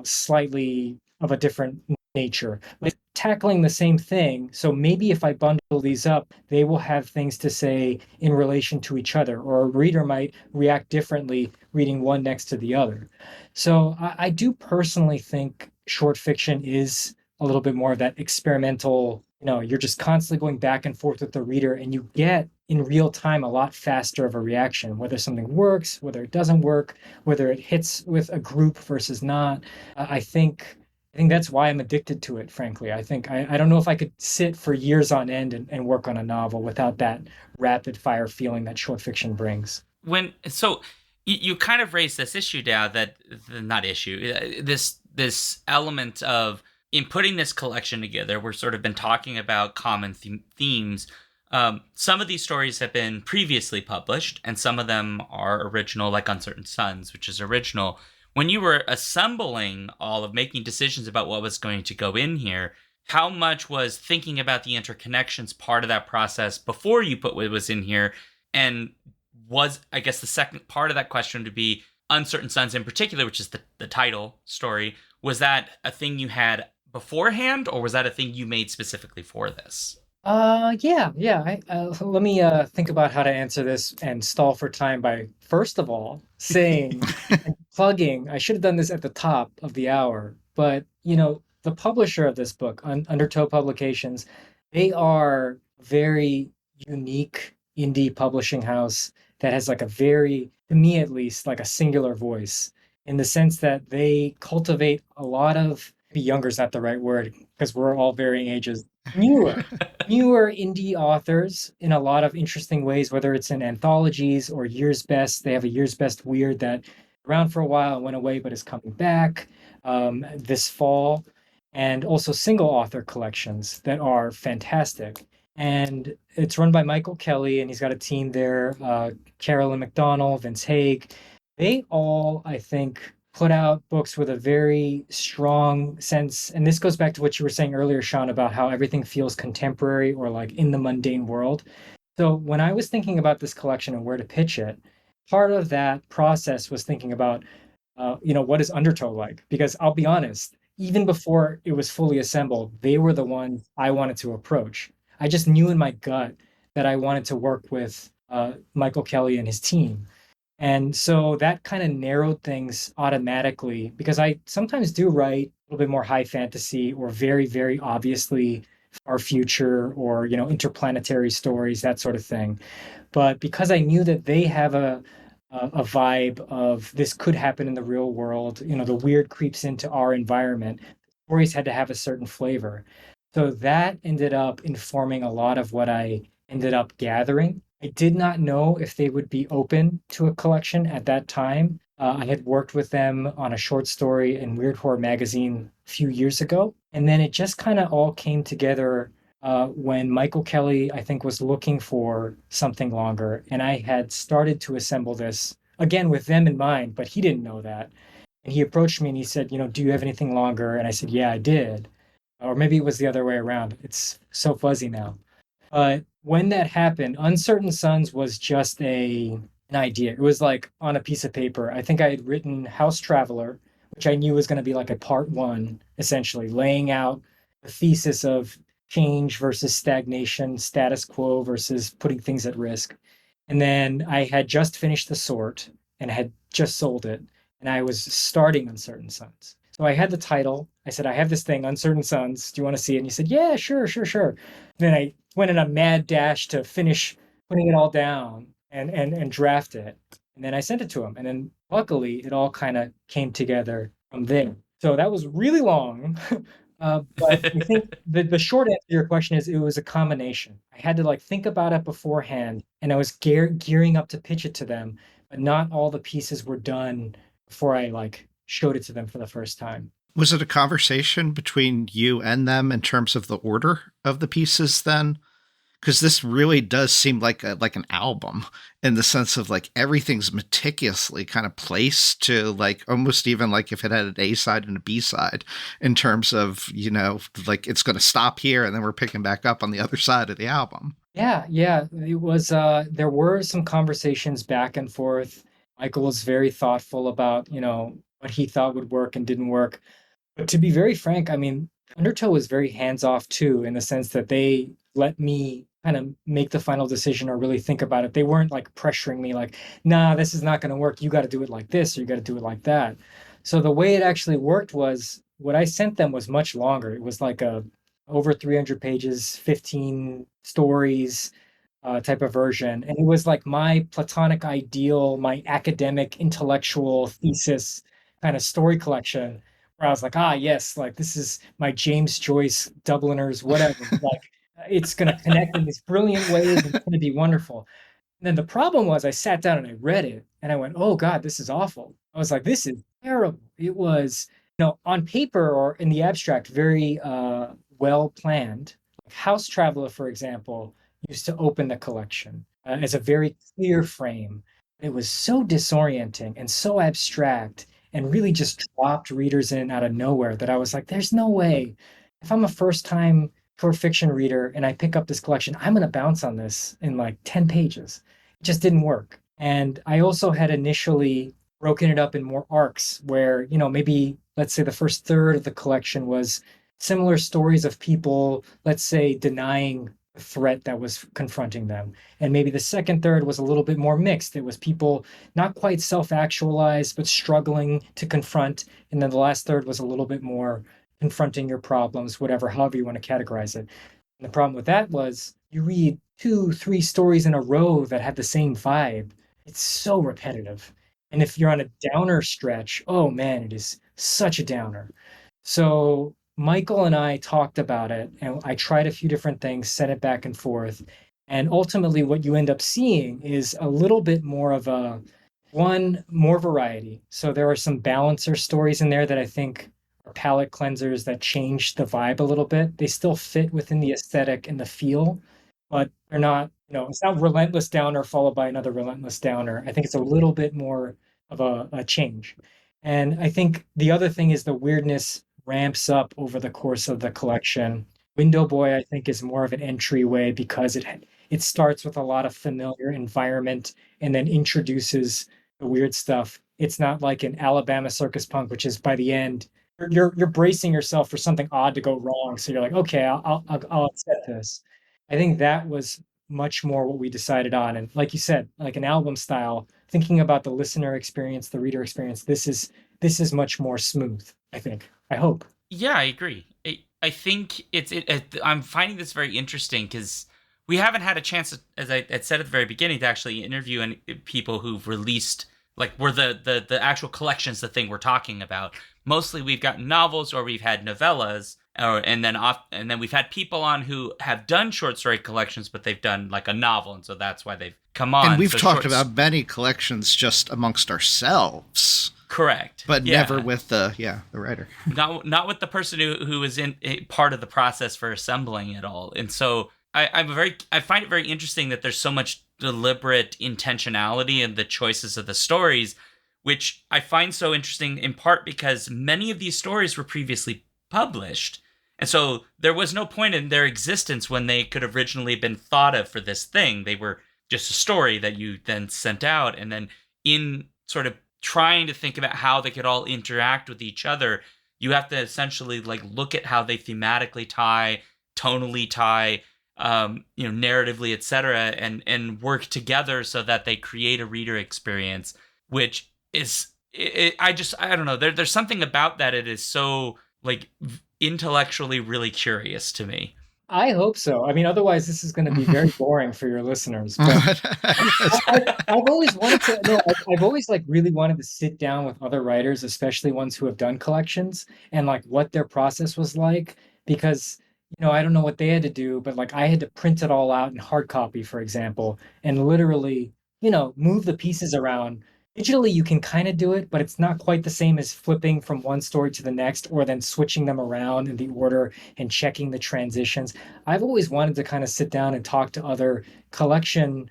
slightly of a different nature. But tackling the same thing. So maybe if I bundle these up, they will have things to say in relation to each other, or a reader might react differently reading one next to the other. So I do personally think short fiction is a little bit more of that experimental, you're just constantly going back and forth with the reader and you get in real time a lot faster of a reaction, whether something works, whether it doesn't work, whether it hits with a group versus not. I think that's why I'm addicted to it, frankly. I don't know if I could sit for years on end and work on a novel without that rapid fire feeling that short fiction brings. You kind of raised this issue now that not issue this element of in putting this collection together, we've sort of been talking about common themes. Some of these stories have been previously published, and some of them are original, like Uncertain Suns, which is original. When you were assembling all of making decisions about what was going to go in here, how much was thinking about the interconnections part of that process before you put what was in here? And was, I guess, the second part of that question to be Uncertain Suns in particular, which is the title story. Was that a thing you had beforehand, or was that a thing you made specifically for this? Yeah. Let me think about how to answer this and stall for time by first of all saying and plugging. I should have done this at the top of the hour, but the publisher of this book, Undertow Publications, they are very unique indie publishing house that has like a very, to me at least, like a singular voice in the sense that they cultivate a lot of, maybe younger is not the right word because we're all varying ages, newer newer indie authors in a lot of interesting ways, whether it's in anthologies or year's best. They have a year's best weird that around for a while and went away, but is coming back this fall, and also single author collections that are fantastic. And it's run by Michael Kelly, and he's got a team there: Carolyn McDonald, Vince Haig. They all, I think, put out books with a very strong sense. And this goes back to what you were saying earlier, Sean, about how everything feels contemporary or like in the mundane world. So when I was thinking about this collection and where to pitch it, part of that process was thinking about, what is Undertow like? Because I'll be honest, even before it was fully assembled, they were the ones I wanted to approach. I just knew in my gut that I wanted to work with Michael Kelly and his team. And so that kind of narrowed things automatically because I sometimes do write a little bit more high fantasy or very, very obviously far future or, interplanetary stories, that sort of thing. But because I knew that they have a vibe of this could happen in the real world, the weird creeps into our environment, stories had to have a certain flavor. So that ended up informing a lot of what I ended up gathering. I did not know if they would be open to a collection at that time. I had worked with them on a short story in Weird Horror Magazine a few years ago. And then it just kind of all came together when Michael Kelly, I think, was looking for something longer. And I had started to assemble this again with them in mind, but he didn't know that. And he approached me and he said, do you have anything longer? And I said, yeah, I did. Or maybe it was the other way around. It's so fuzzy now. But when that happened, Uncertain Suns was just an idea. It was like on a piece of paper. I think I had written House Traveler, which I knew was going to be like a part one, essentially, laying out the thesis of change versus stagnation, status quo versus putting things at risk. And then I had just finished The Sort and had just sold it, and I was starting Uncertain Suns. So I had the title. I said, I have this thing, Uncertain Suns. Do you want to see it? And he said, yeah, sure, sure, sure. Then I went in a mad dash to finish putting it all down and draft it. And then I sent it to him. And then luckily it all kind of came together from there. So that was really long. But I think the short answer to your question is it was a combination. I had to like think about it beforehand and I was gearing up to pitch it to them, but not all the pieces were done before I like showed it to them for the first time. Was it a conversation between you and them in terms of the order of the pieces then? Because this really does seem like an album in the sense of like everything's meticulously kind of placed to like almost even like if it had an A side and a B side in terms of like it's going to stop here and then we're picking back up on the other side of the album. Yeah, yeah. It was there were some conversations back and forth. Michael was very thoughtful about, what he thought would work and didn't work. But to be very frank, I mean, Undertow was very hands off too, in the sense that they let me kind of make the final decision or really think about it. They weren't like pressuring me, like, nah, this is not going to work. You got to do it like this or you got to do it like that. So the way it actually worked was what I sent them was much longer. It was like a over 300 pages, 15 stories type of version. And it was like my platonic ideal, my academic intellectual thesis kind of story collection where I was like, ah, yes, like this is my James Joyce Dubliners, whatever. Like it's going to connect in these brilliant ways. And it's going to be wonderful. And then the problem was I sat down and I read it and I went, oh God, this is awful. I was like, this is terrible. It was, on paper or in the abstract, very well planned. Like House Traveler, for example, used to open the collection as a very clear frame. It was so disorienting and so abstract and really just dropped readers in out of nowhere that I was like, there's no way. If I'm a first time short fiction reader and I pick up this collection, I'm going to bounce on this in like 10 pages. It just didn't work. And I also had initially broken it up in more arcs where, maybe let's say the first third of the collection was similar stories of people, let's say, denying the threat that was confronting them. And maybe the second third was a little bit more mixed. It was people not quite self actualized, but struggling to confront. And then the last third was a little bit more confronting your problems, whatever, however you want to categorize it. And the problem with that was you read two, three stories in a row that have the same vibe. It's so repetitive. And if you're on a downer stretch, oh man, it is such a downer. So Michael and I talked about it, and I tried a few different things, sent it back and forth. And ultimately, what you end up seeing is a little bit more of more variety. So there are some balancer stories in there that I think are palette cleansers that change the vibe a little bit. They still fit within the aesthetic and the feel, but they're not, it's not relentless downer followed by another relentless downer. I think it's a little bit more of a change. And I think the other thing is the weirdness ramps up over the course of the collection. Window Boy, I think, is more of an entryway because it starts with a lot of familiar environment and then introduces the weird stuff. It's not like an Alabama Circus Punk, which is by the end, you're bracing yourself for something odd to go wrong. So you're like, okay, I'll accept this. I think that was much more what we decided on. And like you said, like an album style, thinking about the listener experience, the reader experience, this is much more smooth, I think. I hope. Yeah, I agree. I think I'm finding this very interesting because we haven't had a chance, as I had said at the very beginning, to actually interview any people who've released, like, were the actual collections the thing we're talking about. Mostly we've got novels or we've had novellas, and then we've had people on who have done short story collections, but they've done like a novel, and so that's why they've come on. And we've So talked about many collections just amongst ourselves. Correct. But Yeah. never with the writer. Not with the person who was in part of the process for assembling it all. And so I find it very interesting that there's so much deliberate intentionality in the choices of the stories, which I find so interesting in part because many of these stories were previously published. And so there was no point in their existence when they could have originally been thought of for this thing. They were just a story that you then sent out, and then in sort of trying to think about how they could all interact with each other, you have to essentially like look at how they thematically tie, tonally tie, narratively, etc., and work together so that they create a reader experience, which is I don't know. There's something about that. It is so like intellectually really curious to me. I hope so. I mean, otherwise, this is going to be very boring for your listeners. But I've always wanted to. No, I've always like really wanted to sit down with other writers, especially ones who have done collections, and like what their process was like. Because I don't know what they had to do, but like I had to print it all out in hard copy, for example, and literally, move the pieces around. Digitally, you can kind of do it, but it's not quite the same as flipping from one story to the next, or then switching them around in the order and checking the transitions. I've always wanted to kind of sit down and talk to other collection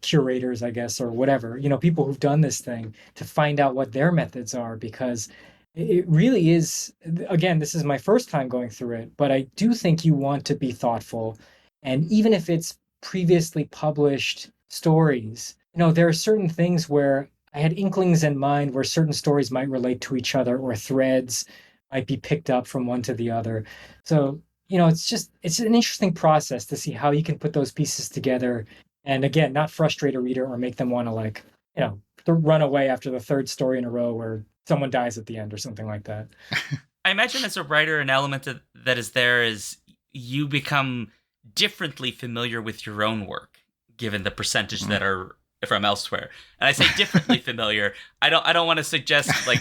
curators, I guess, or whatever, people who've done this thing to find out what their methods are, because it really is, again, this is my first time going through it, but I do think you want to be thoughtful. And even if it's previously published stories, there are certain things where I had inklings in mind where certain stories might relate to each other or threads might be picked up from one to the other. So, it's an interesting process to see how you can put those pieces together. And again, not frustrate a reader or make them want to to run away after the third story in a row where someone dies at the end or something like that. I imagine as a writer, an element that is there is you become differently familiar with your own work, given the percentage that are from elsewhere. And I say differently familiar. I don't want to suggest like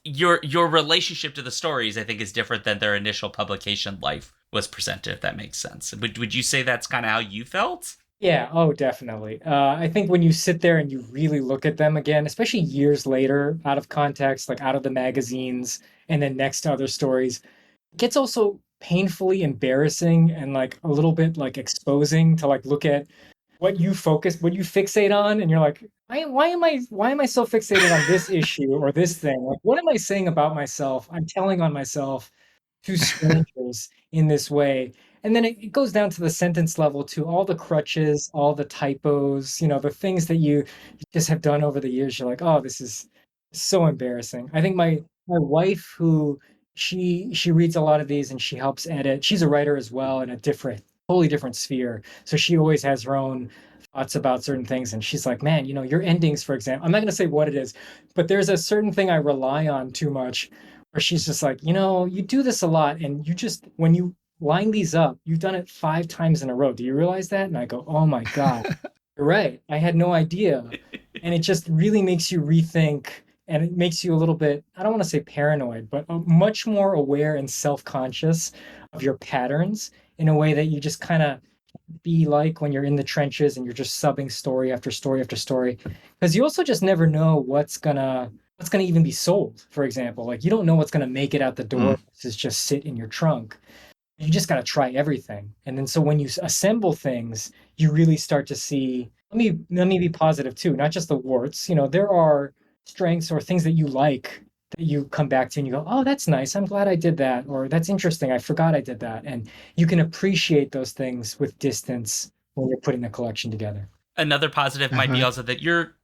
your relationship to the stories, I think, is different than their initial publication life was presented, if that makes sense. Would you say that's kind of how you felt? Yeah, oh, definitely. I think when you sit there and you really look at them again, especially years later, out of context, like out of the magazines, and then next to other stories, it gets also painfully embarrassing and like a little bit like exposing to like look at what you fixate on, and you're like, why am I so fixated on this issue or this thing? Like, what am I saying about myself? I'm telling on myself to strangers in this way. And then it goes down to the sentence level, to all the crutches, all the typos, the things that you just have done over the years. You're like, oh, this is so embarrassing. I think my wife, who she reads a lot of these and she helps edit. She's a writer as well in a totally different sphere. So she always has her own thoughts about certain things. And she's like, man, your endings, for example, I'm not going to say what it is, but there's a certain thing I rely on too much, where she's just like, you do this a lot, and when you line these up, you've done it 5 times in a row. Do you realize that? And I go, oh my God, you're right. I had no idea. And it just really makes you rethink, and it makes you a little bit, I don't want to say paranoid, but much more aware and self-conscious of your patterns in a way that you just kind of be like when you're in the trenches and you're just subbing story after story after story. Because you also just never know what's gonna even be sold, for example. Like, you don't know what's gonna make it out the door. This is just sit in your trunk. You just got to try everything. And then so when you assemble things, you really start to see, let me be positive too, not just the warts. There are strengths or things that you like that you come back to and you go, oh, that's nice. I'm glad I did that. Or that's interesting. I forgot I did that. And you can appreciate those things with distance when you're putting the collection together. Another positive might be Uh-huh. also that you're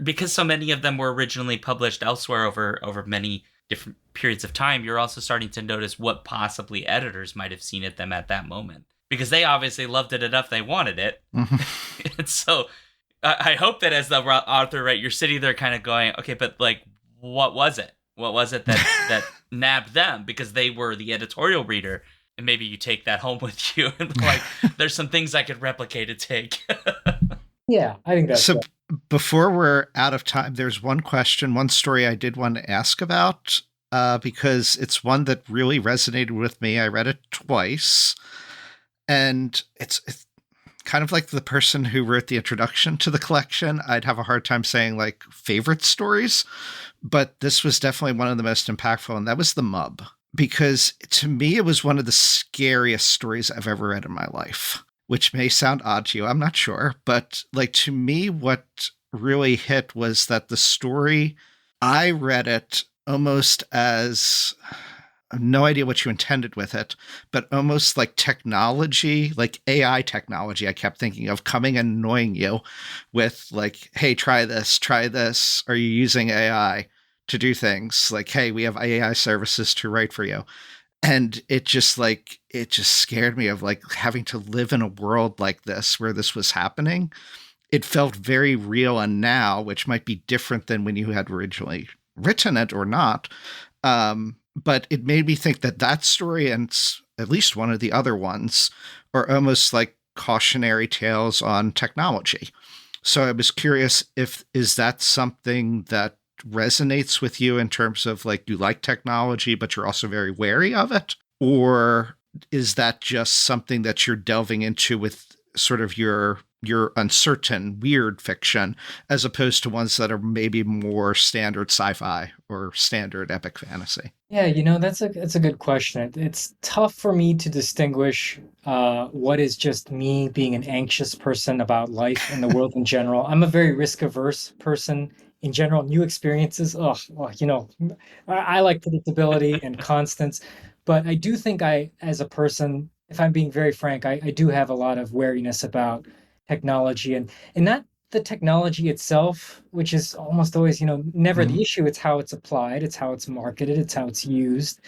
because so many of them were originally published elsewhere over many different periods of time, you're also starting to notice what possibly editors might have seen at them at that moment. Because they obviously loved it enough they wanted it. Mhm. And so I hope that as the author, right, you're sitting there kind of going, okay, but like, what was it? What was it that nabbed them? Because they were the editorial reader, and maybe you take that home with you, and like, there's some things I could replicate and take. Yeah, I think that's So right. before we're out of time, there's one question, one story I did want to ask about, because it's one that really resonated with me. I read it twice, and it's kind of like the person who wrote the introduction to the collection. I'd have a hard time saying like favorite stories, but this was definitely one of the most impactful, and that was The Mub. Because to me, it was one of the scariest stories I've ever read in my life, which may sound odd to you. I'm not sure. But like to me, what really hit was that the story, I read it almost as I have no idea what you intended with it, but almost like technology, like AI technology, I kept thinking of coming and annoying you with like, hey, try this, try this. Are you using AI to do things? Like, hey, we have AI services to write for you. And it just scared me of like having to live in a world like this where this was happening. It felt very real and now, which might be different than when you had originally written it or not. But it made me think that that story and at least one of the other ones are almost like cautionary tales on technology. So I was curious if is that something that resonates with you in terms of like you like technology but you're also very wary of it, or is that just something that you're delving into with sort of your uncertain weird fiction as opposed to ones that are maybe more standard sci-fi or standard epic fantasy? Yeah, that's a good question. It's tough for me to distinguish what is just me being an anxious person about life and the world in general. I'm a very risk averse person in general. New experiences, I like predictability and constants, but I do think as a person, if I'm being very frank, I do have a lot of wariness about technology and not the technology itself, which is almost always, never Mm-hmm. the issue. It's how it's applied, it's how it's marketed, it's how it's used.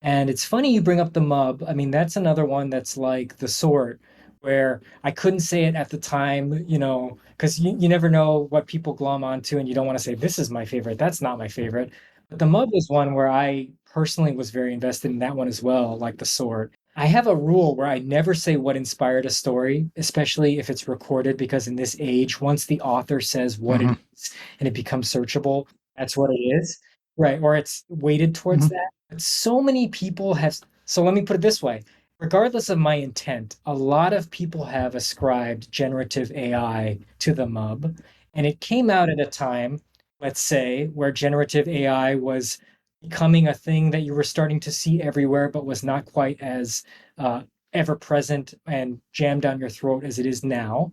And it's funny you bring up the Mub. I mean, that's another one that's like the sort where I couldn't say it at the time, because you never know what people glom onto, and you don't want to say, this is my favorite. That's not my favorite. But the Mub was one where I personally was very invested in that one as well, like the sort. I have a rule where I never say what inspired a story, especially if it's recorded, because in this age, once the author says what it Mm-hmm. is and it becomes searchable, that's what it is. Right. Or it's weighted towards Mm-hmm. that. But so many people have, so let me put it this way. Regardless of my intent, a lot of people have ascribed generative AI to the MUB. And it came out at a time, let's say, where generative AI was becoming a thing that you were starting to see everywhere, but was not quite as uh, ever present and jammed down your throat as it is now.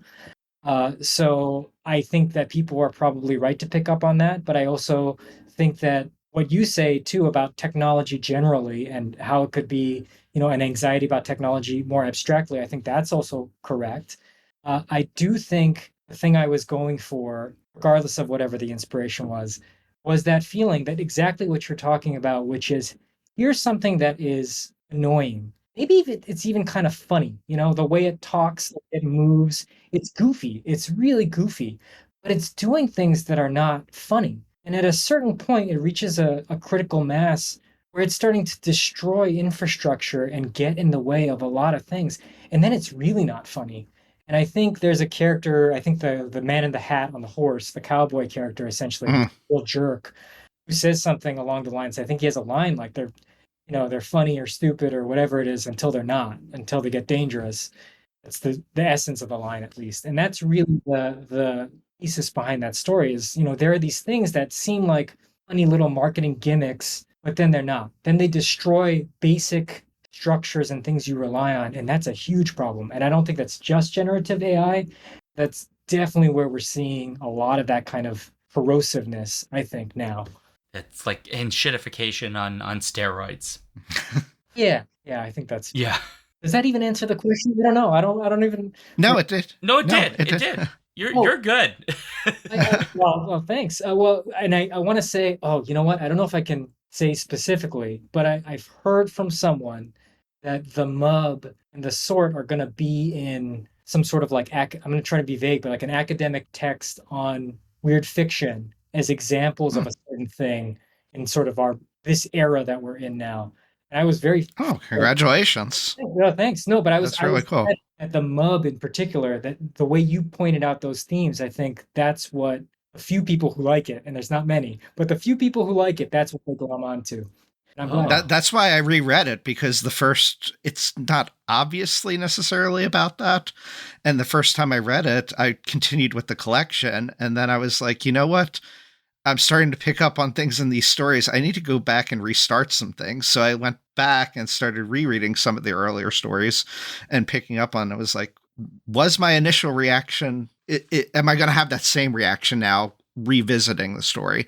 So I think that people are probably right to pick up on that, but I also think that what you say too about technology generally and how it could be, an anxiety about technology more abstractly, I think that's also correct. I do think the thing I was going for, regardless of whatever the inspiration was that feeling that exactly what you're talking about, which is here's something that is annoying. Maybe if it's even kind of funny, the way it talks, it moves, it's goofy. It's really goofy, but it's doing things that are not funny. And at a certain point, it reaches a critical mass where it's starting to destroy infrastructure and get in the way of a lot of things. And then it's really not funny. And I think there's a character, I think the man in the hat on the horse, the cowboy character, essentially, who's Mm-hmm. a real jerk, who says something along the lines. I think he has a line like they're funny or stupid or whatever it is until they're not, until they get dangerous. That's the essence of the line, at least. And that's really the thesis behind that story is, there are these things that seem like funny little marketing gimmicks, but then they're not. Then they destroy basic structures and things you rely on, and that's a huge problem. And I don't think that's just generative AI. That's definitely where we're seeing a lot of that kind of corrosiveness, I think, now. It's like in shitification on steroids. Yeah, yeah, I think that's. Yeah. Does that even answer the question? I don't know. I don't even. No, it did. No, it No, did. it It did. did. You're Oh, good. well, thanks. Well, and I want to say, oh, you know what? I don't know if I can say specifically, but I've heard from someone that the MUB and the sort are going to be in some sort of like, I'm going to try to be vague, but like an academic text on weird fiction as examples Hmm. of a certain thing in sort of this era that we're in now. And I was very Oh, congratulations. no, thanks. No, but That's I really was cool. at the MUB in particular, that the way you pointed out those themes, I think that's what a few people who like it, and there's not many, but the few people who like it, that's what they glom onto. And I'm glad. Oh. That's why I reread it, because the first, it's not obviously necessarily about that. And the first time I read it, I continued with the collection. And then I was like, you know what? I'm starting to pick up on things in these stories. I need to go back and restart some things. So I went back and started rereading some of the earlier stories and picking up on it. Was like, was my initial reaction, am I going to have that same reaction now revisiting the story?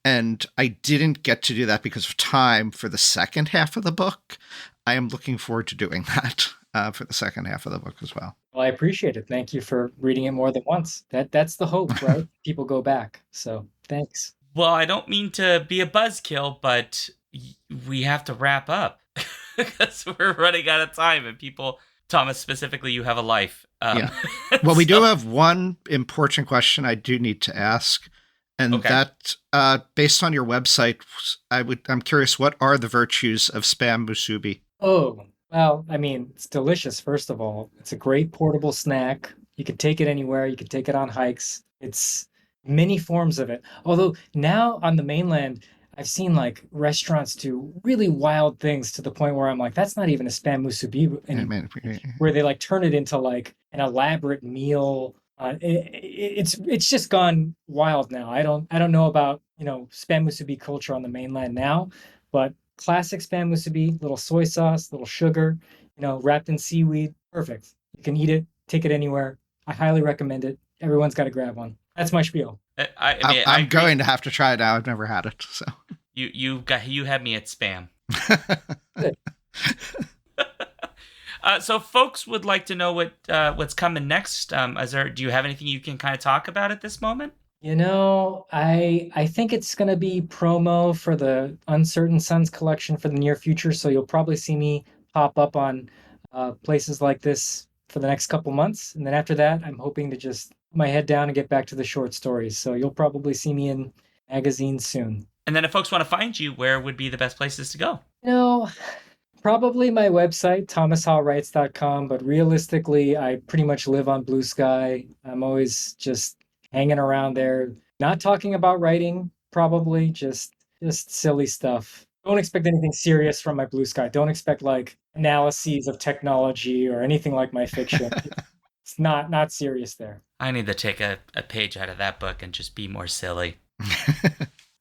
And I didn't get to do that because of time for the second half of the book. I am looking forward to doing that for the second half of the book as well. Well, I appreciate it. Thank you for reading it more than once. That's the hope, right? People go back. So thanks. Well, I don't mean to be a buzzkill, but we have to wrap up because we're running out of time. And people, Thomas specifically, you have a life. Yeah. Well, we do have one important question I do need to ask, and Okay. that, based on your website, I'm curious, what are the virtues of spam musubi? Oh, well, I mean, it's delicious, first of all. It's a great portable snack. You can take it anywhere. You can take it on hikes. It's many forms of it. Although now on the mainland, I've seen like restaurants do really wild things to the point where I'm like, that's not even a spam musubi I anymore, mean, where they like turn it into like an elaborate meal. It's just gone wild now. I don't know about, spam musubi culture on the mainland now, but classic spam musubi, little soy sauce, little sugar, wrapped in seaweed. Perfect. You can eat it, take it anywhere. I highly recommend it. Everyone's got to grab one. That's my spiel. I mean, I I'm agree. going to have to try it now. I've never had it, so. You had me at spam. Good. So folks would like to know what's coming next. Do you have anything you can kind of talk about at this moment? I think it's going to be promo for the Uncertain Suns collection for the near future, so you'll probably see me pop up on places like this for the next couple months, and then after that, I'm hoping to just put my head down and get back to the short stories. So you'll probably see me in magazines soon. And then if folks want to find you, where would be the best places to go? You know, Probably my website, thomashallwrites.com, but realistically, I pretty much live on Blue Sky. I'm always just hanging around there, not talking about writing, probably just silly stuff. Don't expect anything serious from my Blue Sky. Don't expect like analyses of technology or anything like my fiction. It's not serious there. I need to take a page out of that book and just be more silly.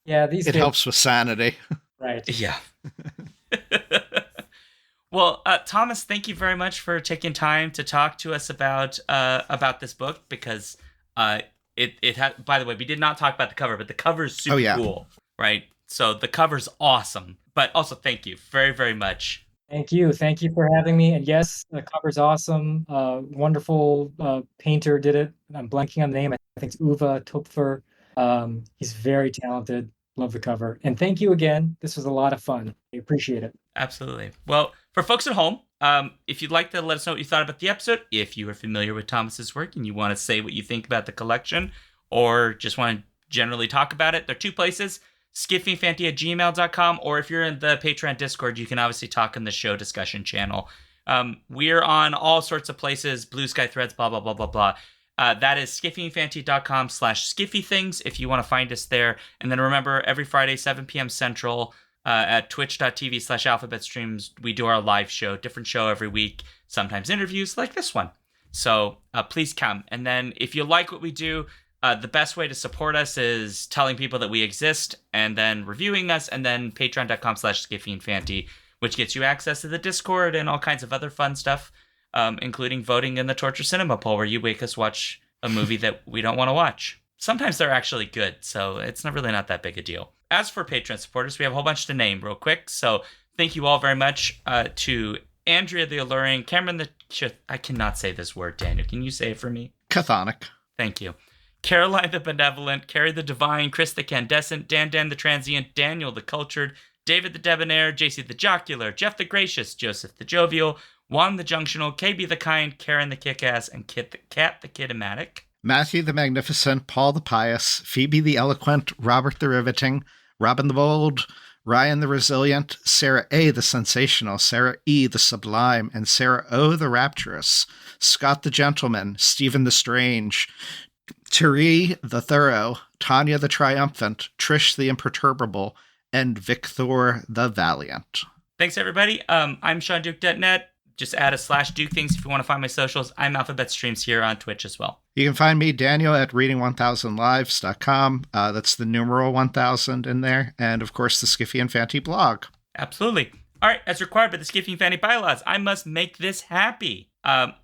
Yeah, these It days, helps with sanity. right. Yeah. Well, Thomas, thank you very much for taking time to talk to us about this book, because it had. By the way, we did not talk about the cover, but the cover is super cool, right? So the cover's awesome. But also, thank you very, very much. Thank you. Thank you for having me. And yes, the cover's awesome. Wonderful painter did it. I'm blanking on the name. I think it's Uwe Topfer. He's very talented. Love the cover. And thank you again. This was a lot of fun. I appreciate it. Absolutely. Well, for folks at home, if you'd like to let us know what you thought about the episode, if you are familiar with Thomas's work and you want to say what you think about the collection, or just want to generally talk about it, there are two places: skiffyfanty@gmail.com, or if you're in the Patreon Discord, you can obviously talk in the show discussion channel. We're on all sorts of places, Blue Sky Threads, blah, blah, blah, blah, blah. That is skiffyfanty.com/skiffythings if you want to find us there. And then remember, every Friday, 7 p.m. Central, at twitch.tv/alphabetstreams, we do our live show, different show every week, sometimes interviews like this one. So please come. And then if you like what we do, the best way to support us is telling people that we exist, and then reviewing us, and then patreon.com/skiffyandfanty, which gets you access to the Discord and all kinds of other fun stuff, including voting in the Torture Cinema poll, where you make us watch a movie that we don't want to watch. sometimes they're actually good, so it's not that big a deal. As for Patreon supporters, we have a whole bunch to name real quick, so thank you all very much to Andrea the Alluring, Cameron the... I cannot say this word, Daniel. Can you say it for me? Chthonic. Thank you. Caroline the Benevolent, Carrie the Divine, Chris the Candescent, Dan the Transient, Daniel the Cultured, David the Debonair, JC the Jocular, Jeff the Gracious, Joseph the Jovial, Juan the Junctional, KB the Kind, Karen the Kickass, and Cat the Kidomatic. Matthew the Magnificent, Paul the Pious, Phoebe the Eloquent, Robert the Riveting, Robin the Bold, Ryan the Resilient, Sarah A. the Sensational, Sarah E. the Sublime, and Sarah O. the Rapturous, Scott the Gentleman, Stephen the Strange, Thierry the Thorough, Tanya the Triumphant, Trish the Imperturbable, and Victor the Valiant. Thanks, everybody. I'm SeanDuke.net. Just add a /Duke things if you want to find my socials. I'm Alphabet Streams here on Twitch as well. You can find me, Daniel, at reading1000lives.com. That's the numeral 1000 in there. And, of course, the Skiffy and Fanty blog. Absolutely. All right, as required by the Skiffy and Fanty bylaws, I must make this happy,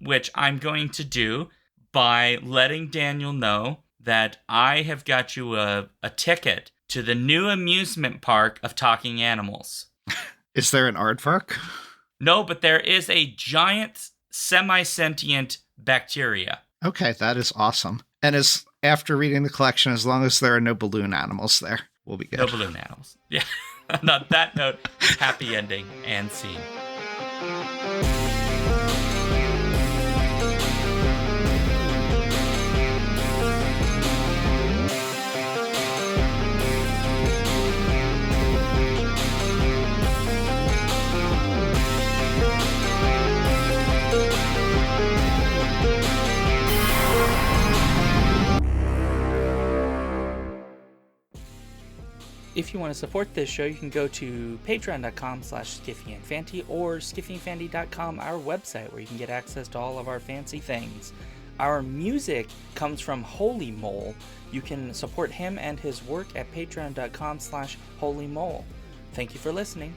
which I'm going to do by letting Daniel know that I have got you a ticket to the new amusement park of talking animals. Is there an aardvark? No, but there is a giant semi-sentient bacteria. Okay, that is awesome. And as after reading the collection, as long as there are no balloon animals there, we'll be good. No balloon animals. Yeah. On that note, happy ending and scene. If you want to support this show, you can go to patreon.com/skiffyandfanty or skiffyandfanty.com, our website, where you can get access to all of our fancy things. Our music comes from Holy Mole. You can support him and his work at patreon.com/holymole. Thank you for listening.